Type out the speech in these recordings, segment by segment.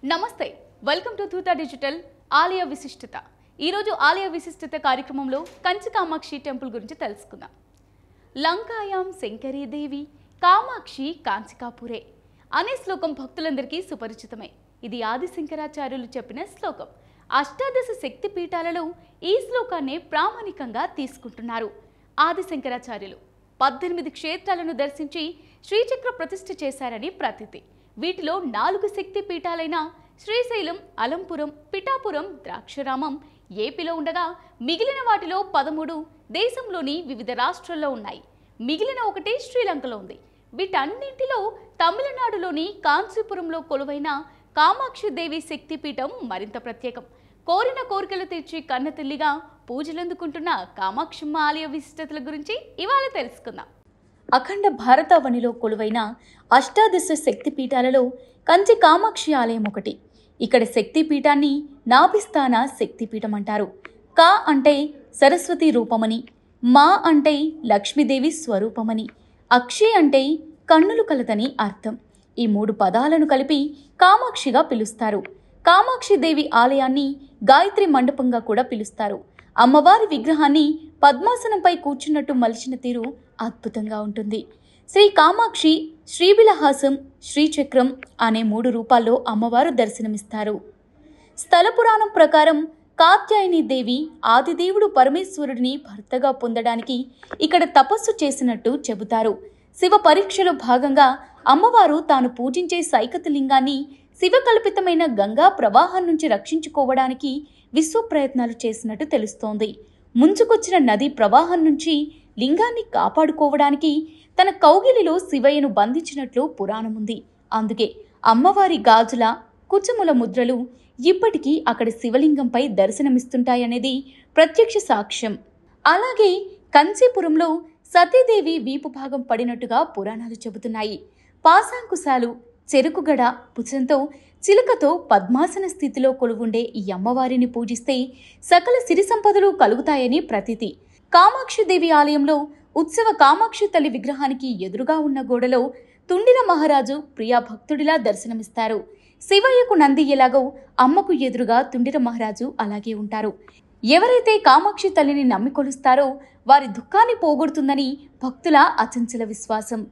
నమస్తే welcome to తూతా digital ఆలయ విశిష్టత ఈరోజు ఆలయ విశిష్టత కార్యక్రమంలో కంచి కామాక్షి టెంపుల్ గురించి తెలుసుకుందాం. లంకాయాం శంకరీదేవి కామాక్షి కాంచికాపురే అనే శ్లోకం భక్తులందరికీ సుపరిచితమే. ఇది ఆది శంకరాచార్యులు చెప్పిన శ్లోకం. అష్టాదశ శక్తి పీఠాలలో ఈ శ్లోకాన్ని ప్రామాణికంగా తీసుకుంటున్నారు. ఆది శంకరాచార్యులు 18 క్షేత్రాలను దర్శించి శ్రీచక్ర ప్రతిష్ఠ చేశారని ప్రతీతి. వీటిలో 4 శక్తి పీఠాలైన శ్రీశైలం, అలంపురం, పిఠాపురం, ద్రాక్షారామం ఏపీలో ఉండగా మిగిలిన వాటిలో 13 దేశంలోని వివిధ రాష్ట్రాల్లో ఉన్నాయి. మిగిలిన ఒకటి శ్రీలంకలో ఉంది. వీటన్నింటిలో తమిళనాడులోని కాంచీపురంలో కొలువైన కామాక్షి దేవి శక్తిపీఠం మరింత ప్రత్యేకం. కోరిన కోరికలు తీర్చి కన్నతల్లిగా పూజలందుకుంటున్న కామాక్షమ్మ ఆలయ విశిష్టతల గురించి ఇవాళ తెలుసుకుందాం. అఖండ భారతావనిలో కొలువైన అష్టాదశ శక్తిపీఠాలలో కంచి కామాక్షి ఆలయం ఒకటి. ఇక్కడ శక్తిపీఠాన్ని నాభిస్థాన శక్తిపీఠం అంటారు. కా అంటే సరస్వతి రూపమని, మా అంటే లక్ష్మీదేవి స్వరూపమని, అక్షి అంటే కన్నులు కలదని అర్థం. ఈ 3 పదాలను కలిపి కామాక్షిగా పిలుస్తారు. కామాక్షి దేవి ఆలయాన్ని గాయత్రి మండపంగా కూడా పిలుస్తారు. అమ్మవారి విగ్రహాన్ని పద్మాసనంపై కూర్చున్నట్టు మలిచిన తీరు అద్భుతంగా ఉంటుంది. శ్రీ కామాక్షి, శ్రీవిలహాసం, శ్రీచక్రం అనే 3 రూపాల్లో అమ్మవారు దర్శనమిస్తారు. స్థల పురాణం ప్రకారం కాత్యాయని దేవి ఆదిదేవుడు పరమేశ్వరుడిని భర్తగా పొందడానికి ఇక్కడ తపస్సు చేసినట్టు చెబుతారు. శివ పరీక్షలో భాగంగా అమ్మవారు తాను పూజించే సైకత లింగాన్ని శివకల్పితమైన గంగా ప్రవాహం నుంచి రక్షించుకోవడానికి విశ్వ ప్రయత్నాలు చేసినట్టు తెలుస్తోంది. ముంచుకొచ్చిన నది ప్రవాహం నుంచి లింగాన్ని కాపాడుకోవడానికి తన కౌగిలిలో శివయ్యను బంధించినట్లు పురాణముంది. అందుకే అమ్మవారి గాజుల, కుచముల ముద్రలు ఇప్పటికీ అక్కడి శివలింగంపై దర్శనమిస్తుంటాయనేది ప్రత్యక్ష సాక్ష్యం. అలాగే కంచీపురంలో సతీదేవి వీపు భాగం పడినట్టుగా పురాణాలు చెబుతున్నాయి. పాశాంకుశాలు, చెరుకుగడ, భుజంతో చిలుకతో పద్మాసన స్థితిలో కొలువుండే ఈ అమ్మవారిని పూజిస్తే సకల సిరి సంపదలు కలుగుతాయని ప్రతీతి. కామాక్షిదేవి ఆలయంలో ఉత్సవ కామాక్షి తల్లి విగ్రహానికి ఎదురుగా ఉన్న గోడలో తుండిర మహారాజు ప్రియా భక్తుడిలా దర్శనమిస్తారు. శివయ్యకు నంది ఎలాగో అమ్మకు ఎదురుగా తుండిర మహారాజు అలాగే ఉంటారు. ఎవరైతే కామాక్షి తల్లిని నమ్మి కొలుస్తారో వారి దుఃఖాన్ని పోగొడుతుందని భక్తుల అచంచల విశ్వాసం.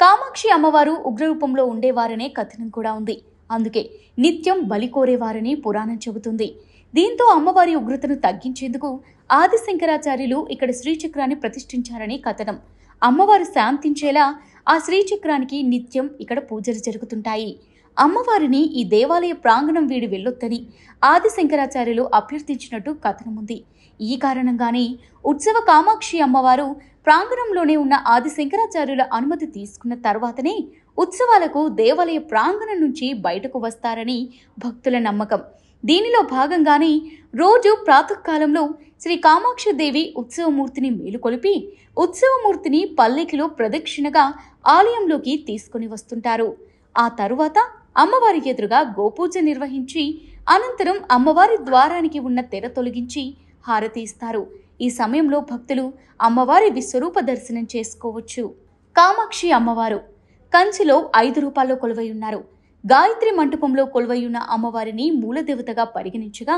కామాక్షి అమ్మవారు ఉగ్రరూపంలో ఉండేవారనే కథనం కూడా ఉంది. అందుకే నిత్యం బలి కోరేవారని పురాణం చెబుతుంది. దీంతో అమ్మవారి ఉగ్రతను తగ్గించేందుకు ఆది శంకరాచార్యులు ఇక్కడ శ్రీచక్రాన్ని ప్రతిష్ఠించారని కథనం. అమ్మవారు శాంతించేలా ఆ శ్రీచక్రానికి నిత్యం ఇక్కడ పూజలు జరుగుతుంటాయి. అమ్మవారిని ఈ దేవాలయ ప్రాంగణం వీడి వెళ్ళొద్దని ఆది శంకరాచార్యులు అభ్యర్థించినట్టు కథనముంది. ఈ కారణంగానే ఉత్సవ కామాక్షి అమ్మవారు ప్రాంగణంలోనే ఉన్న ఆది శంకరాచార్యుల అనుమతి తీసుకున్న తర్వాతనే ఉత్సవాలకు దేవాలయ ప్రాంగణం నుంచి బయటకు వస్తారని భక్తుల నమ్మకం. దీనిలో భాగంగానే రోజు ప్రాతకాలంలో శ్రీ కామాక్షి దేవి ఉత్సవమూర్తిని మేలుకొలిపి ఉత్సవమూర్తిని పల్లెకిలో ప్రదక్షిణగా ఆలయంలోకి తీసుకుని వస్తుంటారు. ఆ తరువాత అమ్మవారి ఎదురుగా గోపూజ నిర్వహించి అనంతరం అమ్మవారి ద్వారానికి ఉన్న తెర తొలగించి హారతి ఇస్తారు. ఈ సమయంలో భక్తులు అమ్మవారి విశ్వరూప దర్శనం చేసుకోవచ్చు. కామాక్షి అమ్మవారు కంచిలో 5 రూపాల్లో కొలువై ఉన్నారు. గాయత్రి మండపంలో కొలువై ఉన్న అమ్మవారిని మూలదేవతగా పరిగణించగా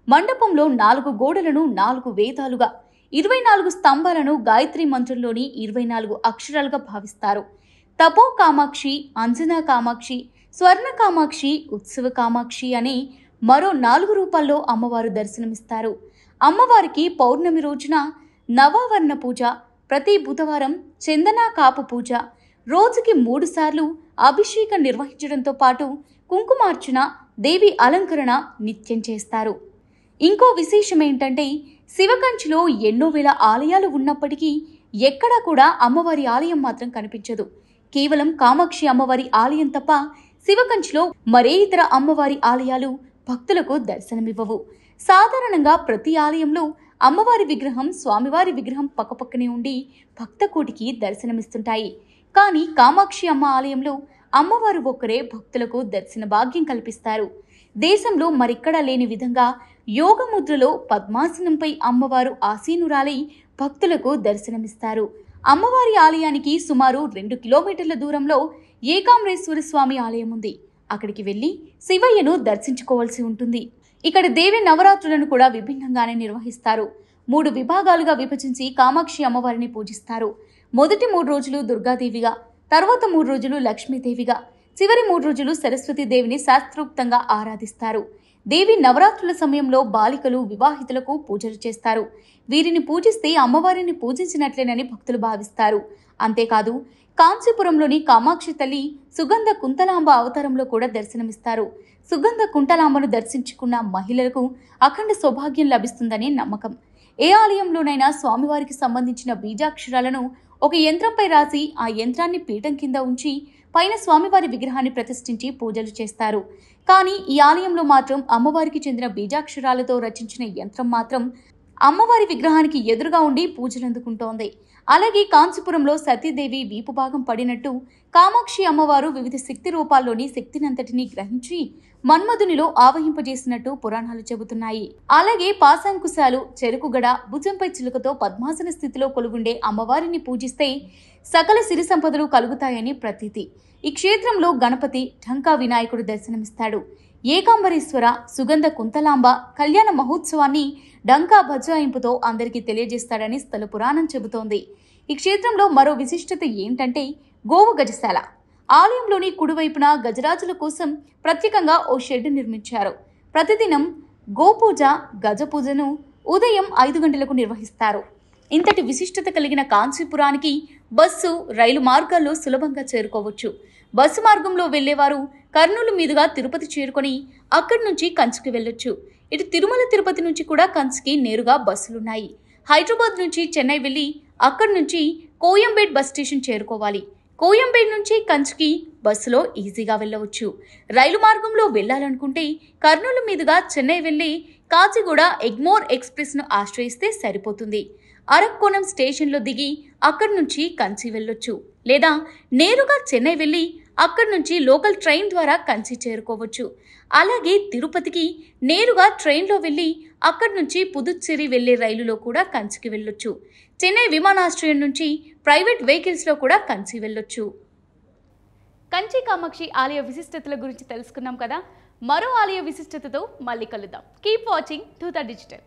మండపంలో 4 గోడలను 4 వేదాలుగా, 24 స్తంభాలను గాయత్రి మంత్రంలోని 24 అక్షరాలుగా భావిస్తారు. తపో కామాక్షి, అంజనా కామాక్షి, స్వర్ణ కామాక్షి, ఉత్సవ కామాక్షి అనే మరో 4 రూపాల్లో అమ్మవారు దర్శనమిస్తారు. అమ్మవారికి పౌర్ణమి రోజున నవావర్ణ పూజ, ప్రతి బుధవారం చందనా కాపు పూజ, రోజుకి 3 సార్లు అభిషేకం నిర్వహించడంతో పాటు కుంకుమార్చన, దేవి అలంకరణ నిత్యం చేస్తారు. ఇంకో విశేషం ఏంటంటే శివకంచిలో ఎన్నో వేల ఆలయాలు ఉన్నప్పటికీ ఎక్కడా కూడా అమ్మవారి ఆలయం మాత్రం కనిపించదు. కేవలం కామాక్షి అమ్మవారి ఆలయం తప్ప శివకంచిలో మరే ఇతర అమ్మవారి ఆలయాలు భక్తులకు దర్శనమివ్వవు. సాధారణంగా ప్రతి ఆలయంలో అమ్మవారి విగ్రహం, స్వామివారి విగ్రహం పక్కపక్కనే ఉండి భక్తకోటికి దర్శనమిస్తుంటాయి. కానీ కామాక్షి అమ్మ ఆలయంలో అమ్మవారు ఒక్కరే భక్తులకు దర్శన భాగ్యం కల్పిస్తారు. దేశంలో మరిక్కడా లేని విధంగా యోగముద్రలో పద్మాసనంపై అమ్మవారు ఆసీనురాలై భక్తులకు దర్శనమిస్తారు. అమ్మవారి ఆలయానికి సుమారు 2 కిలోమీటర్ల దూరంలో ఏకాంబరేశ్వర స్వామి ఆలయం ఉంది. అక్కడికి వెళ్లి శివయ్యను దర్శించుకోవాల్సి ఉంటుంది. ఇక్కడ దేవి నవరాత్రులను కూడా విభిన్నంగానే నిర్వహిస్తారు. 3 విభాగాలుగా విభజించి కామాక్షి అమ్మవారిని పూజిస్తారు. మొదటి 3 రోజులు దుర్గాదేవిగా, తర్వాత 3 రోజులు లక్ష్మీదేవిగా, చివరి 3 రోజులు సరస్వతీదేవిని శాస్త్రోక్తంగా ఆరాధిస్తారు. దేవి నవరాత్రుల సమయంలో బాలికలు, వివాహితులకు పూజలు చేస్తారు. వీరిని పూజిస్తే అమ్మవారిని పూజించినట్లేనని భక్తులు భావిస్తారు. అంతేకాదు కాంచీపురంలోని కామాక్షి తల్లి సుగంధ కుంతలాంబ అవతారంలో కూడా దర్శనమిస్తారు. సుగంధ కుంతలాంబను దర్శించుకున్న మహిళలకు అఖండ సౌభాగ్యం లభిస్తుందని నమ్మకం. ఏ ఆలయంలోనైనా స్వామివారికి సంబంధించిన బీజాక్షరాలను ఒక యంత్రంపై రాసి ఆ యంత్రాన్ని పీఠం కింద ఉంచి పైన స్వామివారి విగ్రహాన్ని ప్రతిష్ఠించి పూజలు చేస్తారు. కానీ ఈ ఆలయంలో మాత్రం అమ్మవారికి చెందిన బీజాక్షరాలతో రచించిన యంత్రం మాత్రం అమ్మవారి విగ్రహానికి ఎదురుగా ఉండి పూజలందుకుంటోంది. అలాగే కాంచీపురంలో సతీదేవి వీపు భాగం పడినట్టు కామాక్షి అమ్మవారు వివిధ శక్తి రూపాల్లోని శక్తినంతటినీ గ్రహించి మన్మధునిలో ఆవహింపజేసినట్టు పురాణాలు చెబుతున్నాయి. అలాగే పాశాంకుశాలు, చెరుకుగడ, భుజంపై చిలుకతో పద్మాసన స్థితిలో కొలువుండే అమ్మవారిని పూజిస్తే సకల సిరి సంపదలు కలుగుతాయని ప్రతీతి. ఈ క్షేత్రంలో గణపతి, ఢంకా వినాయకుడు దర్శనమిస్తాడు. ఏకాంబరేశ్వర, సుగంధ కుంతలాంబ కళ్యాణ మహోత్సవాన్ని డంకా బజాయింపుతో అందరికీ తెలియజేస్తాడని స్థల పురాణం చెబుతోంది. ఈ క్షేత్రంలో మరో విశిష్టత ఏంటంటే గోవు గజశాల. ఆలయంలోని కుడివైపున గజరాజుల కోసం ప్రత్యేకంగా ఓ షెడ్ నిర్మించారు. ప్రతిదినం గోపూజ, గజపూజను ఉదయం 5 గంటలకు నిర్వహిస్తారు. ఇంతటి విశిష్టత కలిగిన కాంచీపురానికి బస్సు, రైలు మార్గాల్లో సులభంగా చేరుకోవచ్చు. బస్సు మార్గంలో వెళ్లేవారు కర్నూలు మీదుగా తిరుపతి చేరుకొని అక్కడి నుంచి కంచికి వెళ్లొచ్చు. ఇటు తిరుమల తిరుపతి నుంచి కూడా కంచికి నేరుగా బస్సులున్నాయి. హైదరాబాద్ నుంచి చెన్నై వెళ్లి అక్కడి నుంచి కోయంబేడ్ బస్ స్టేషన్ చేరుకోవాలి. కోయంబేడ్ నుంచి కంచికి బస్సులో ఈజీగా వెళ్ళవచ్చు. రైలు మార్గంలో వెళ్లాలనుకుంటే కర్నూలు మీదుగా చెన్నై వెళ్లి కాచిగూడ ఎగ్మోర్ ఎక్స్ప్రెస్ను ఆశ్రయిస్తే సరిపోతుంది. అరక్కోణం స్టేషన్లో దిగి అక్కడి నుంచి కంచి వెళ్ళొచ్చు. లేదా నేరుగా చెన్నై వెళ్లి అక్కడి నుంచి లోకల్ ట్రైన్ ద్వారా కంచి చేరుకోవచ్చు. అలాగే తిరుపతికి నేరుగా ట్రైన్లో వెళ్లి అక్కడి నుంచి పుదుచ్చేరి వెళ్లే రైలులో కూడా కంచికి వెళ్ళొచ్చు. చెన్నై విమానాశ్రయం నుంచి ప్రైవేట్ వెహికల్స్లో కూడా కంచి వెళ్ళొచ్చు. కంచి కామాక్షి ఆలయ విశిష్టతల గురించి తెలుసుకున్నాం కదా. మరో ఆలయ విశిష్టతతో మళ్ళీ కలుద్దాం. Keep watching 2TA digital.